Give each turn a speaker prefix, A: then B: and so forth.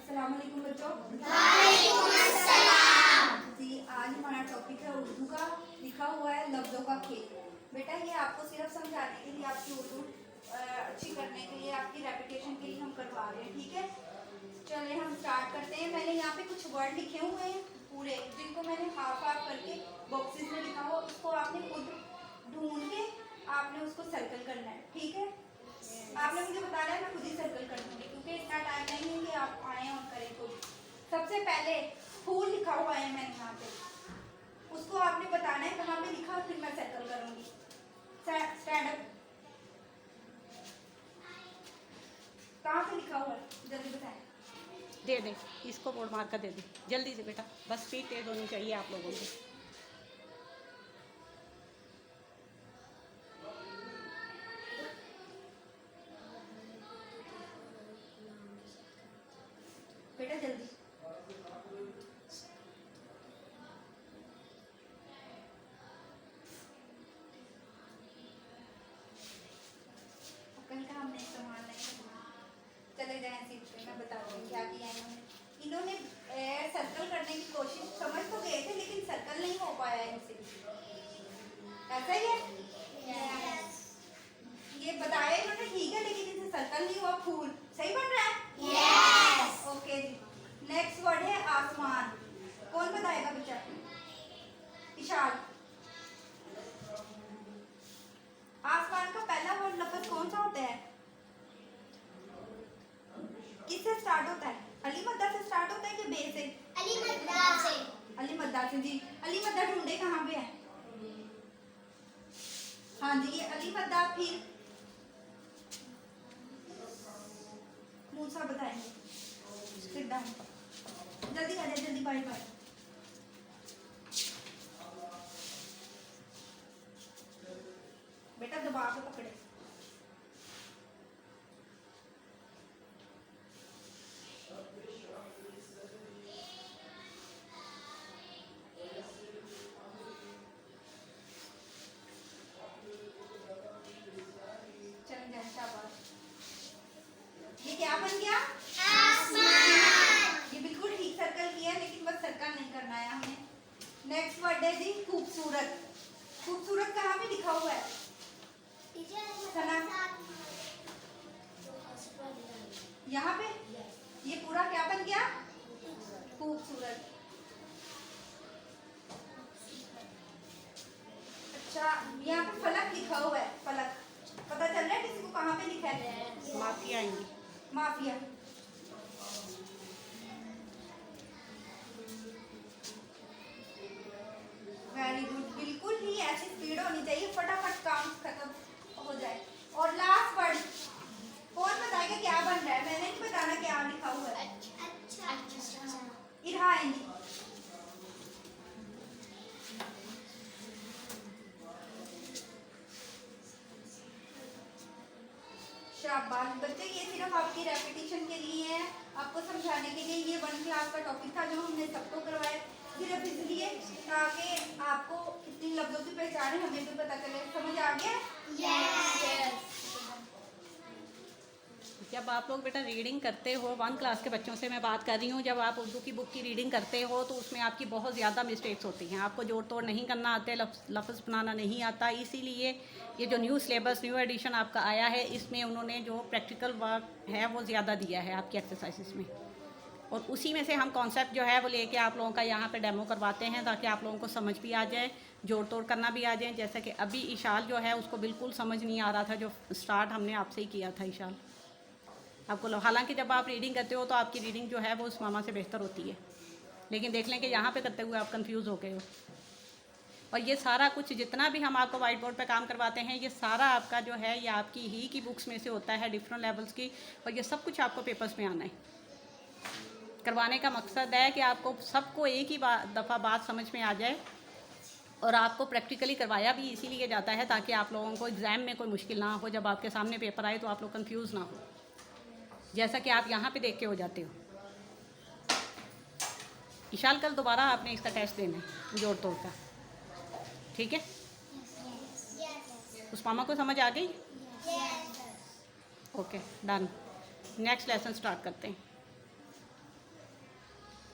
A: अस्सलाम वालेकुम बच्चों।
B: वालेकुम अस्सलाम।
A: जी, आज हमारा टॉपिक है उर्दू का, लिखा हुआ है लफ्ज़ों का खेल। बेटा ये आपको सिर्फ समझाने के लिए, आपकी उर्दू अच्छी करने के लिए, आपकी रेपुटेशन के लिए हम करवा रहे हैं, ठीक है। चलिए हम स्टार्ट करते हैं। मैंने यहाँ पे कुछ वर्ड लिखे हुए हैं पूरे, जिनको मैंने हाफ हाफ करके बॉक्सेस में लिखा हुआ, उसको आपने खुद ढूंढ के आपने उसको सर्कल करना है, ठीक है। आपने मुझे बताया है, मैं खुद ही सर्कल कर दूंगी क्योंकि इतना टाइम नहीं है कि आप आए और करें खुद। सबसे पहले फूल लिखा हुआ है मैंने यहाँ पे, उसको आपने बताना है कहाँ पे लिखा, फिर मैं सर्कल करूंगी। Stand up. कहाँ पे लिखा हुआ है, जल्दी बताएं।
C: दे दे, इसको बोर्ड मार कर दे दे जल्दी से बेटा, बस स्पीड तेज होनी चाहिए आप लोगों की।
A: बेटा जल्दी। कहीं का हमने इस्तेमाल नहीं करना। चले जाएं सीट पे, मैं बताती हूँ क्या किया इन्होंने सर्कल करने की कोशिश समझ तो गए थे, लेकिन सर्कल नहीं हो पाया इनसे। ऐसा ही है। ये बताया इन्होंने, ठीक है, लेकिन इनसे सर्कल नहीं हुआ। फूल सही बन रहा है।
B: यस।
A: ओके जी। नेक्स्ट वर्ड है आसमान। कौन बताएगा बच्चा? इशार। आसमान का पहला वर्ड लफ्ज कौन सा होता है? किससे स्टार्ट होता है? अली मद्दा से स्टार्ट होता है कि बे से?
B: अली मद्दा से।
A: अली मद्दा से जी। अली मद्दा ढूंढे कहाँ पे है? हाँ जी, ये अली मद्दा। फिर मूसा बताएंगे। Sit down. जल्दी आ जाए, जल्दी। Bye bye. बेटा दबा के पकड़े। चल जाए, शाबाश। ये क्या बन गया?
B: आसमान।
A: ये बिल्कुल ठीक सर्कल किया है, लेकिन बस सर्कल नहीं करना है हमें। नेक्स्ट वर्ड है जी खूबसूरत। खूबसूरत कहाँ पे लिखा हुआ है? सना, यहाँ पे। ये पूरा क्या बन गया? खूबसूरत। अच्छा, यहाँ पे फलक लिखा हुआ है। फलक पता चल रहा है किसी को कहाँ पे लिखा है?
C: माफिया आएंगी।
A: माफिया। Very good. बिल्कुल ही ऐसी स्पीड होनी चाहिए, फटाफट काम खत्म हो जाए। और लास्ट वर्ड कौन बताएगा क्या बन रहा है? मैंने नहीं बताना क्या लिखा हुआ है।
B: अच्छा।
A: इरहा आएंगी। शाबाश बच्चे, ये सिर्फ आपकी रेपिटेशन के लिए है, आपको समझाने के लिए। ये 1 क्लास का टॉपिक था जो हमने सबको करवाया, सिर्फ इसलिए ताकि आपको इतनी लफ्जों की पहचान है, हमें भी पता चले। समझ आ गया?
B: यस।
C: जब आप लोग बेटा रीडिंग करते हो, 1 क्लास के बच्चों से मैं बात कर रही हूँ, जब आप उर्दू की बुक की रीडिंग करते हो तो उसमें आपकी बहुत ज़्यादा मिस्टेक्स होती हैं। आपको जोड़ तोड़ नहीं करना आते, लफ्ज़ बनाना नहीं आता। इसीलिए ये जो न्यू सिलेबस, न्यू एडिशन आपका आया है, इसमें उन्होंने जो प्रैक्टिकल वर्क है वो ज़्यादा दिया है आपकी एक्सरसाइज में, और उसी में से हम कॉन्सेप्ट जो है वो लेके आप लोगों का यहाँ पे डेमो करवाते हैं, ताकि आप लोगों को समझ भी आ जाए, जोड़ तोड़ करना भी आ जाए। जैसे कि अभी इशाल जो है उसको बिल्कुल समझ नहीं आ रहा था, जो स्टार्ट हमने आपसे ही किया था इशाल आपको। हालांकि जब आप रीडिंग करते हो तो आपकी रीडिंग जो है वो उस मामा से बेहतर होती है, लेकिन देख लें कि यहाँ पे करते हुए आप कंफ्यूज हो गए हो। और ये सारा कुछ जितना भी हम आपको वाइट बोर्ड पे काम करवाते हैं, ये सारा आपका जो है ये आपकी ही की बुक्स में से होता है, डिफरेंट लेवल्स की, और ये सब कुछ आपको पेपर्स में आना है। करवाने का मकसद है कि आपको सबको एक ही दफ़ा बात समझ में आ जाए, और आपको प्रैक्टिकली करवाया भी इसीलिए जाता है ताकि आप लोगों को एग्ज़ाम में कोई मुश्किल ना हो। जब आपके सामने पेपर आए तो आप लोग कंफ्यूज ना हो, जैसा कि आप यहाँ पे देख के हो जाते हो। इशाल कल दोबारा आपने इसका टेस्ट देना है जोड़ तोड़ का, ठीक है? उस मामा को समझ आ गई? Okay done. Next lesson start करते हैं।